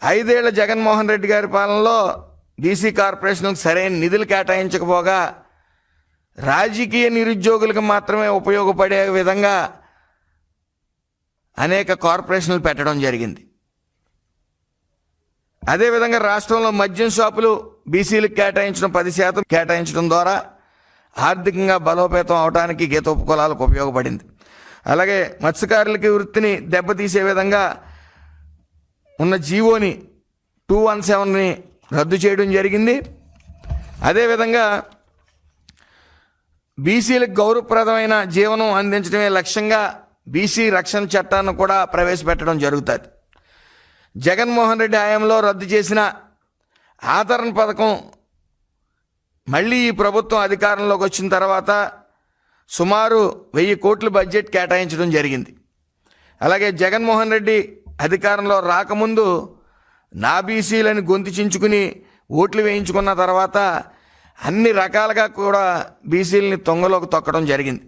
5 ఏళ్ల జగన్మోహన్ రెడ్డి గారి పాలనలో బీసీ కార్పొరేషన్కు సరైన నిధులు కేటాయించకపోగా రాజకీయ నిరుద్యోగులకు మాత్రమే ఉపయోగపడే విధంగా అనేక కార్పొరేషన్లు పెట్టడం జరిగింది. అదేవిధంగా రాష్ట్రంలో మద్యం షాపులు బీసీలకు కేటాయించడం 10% కేటాయించడం ద్వారా ఆర్థికంగా బలోపేతం అవడానికి గీత ఉపకులాలకు ఉపయోగపడింది. అలాగే మత్స్యకారులకి వృత్తిని దెబ్బతీసే విధంగా ఉన్న జీవోని 217ని రద్దు చేయడం జరిగింది. అదేవిధంగా బీసీలకు గౌరవప్రదమైన జీవనం అందించడమే లక్ష్యంగా బీసీ రక్షణ చట్టాన్ని కూడా ప్రవేశపెట్టడం జరుగుతుంది. జగన్మోహన్ రెడ్డి హయాంలో రద్దు చేసిన ఆదరణ పథకం మళ్ళీ ఈ ప్రభుత్వం అధికారంలోకి వచ్చిన తర్వాత సుమారు 1000 కోట్ల బడ్జెట్ కేటాయించడం జరిగింది. అలాగే జగన్మోహన్ రెడ్డి అధికారంలో రాకముందు నా బీసీలని గొంతు చించుకుని ఓట్లు వేయించుకున్న తర్వాత అన్ని రకాలుగా కూడా బీసీలని తొంగలోకి తొక్కడం జరిగింది.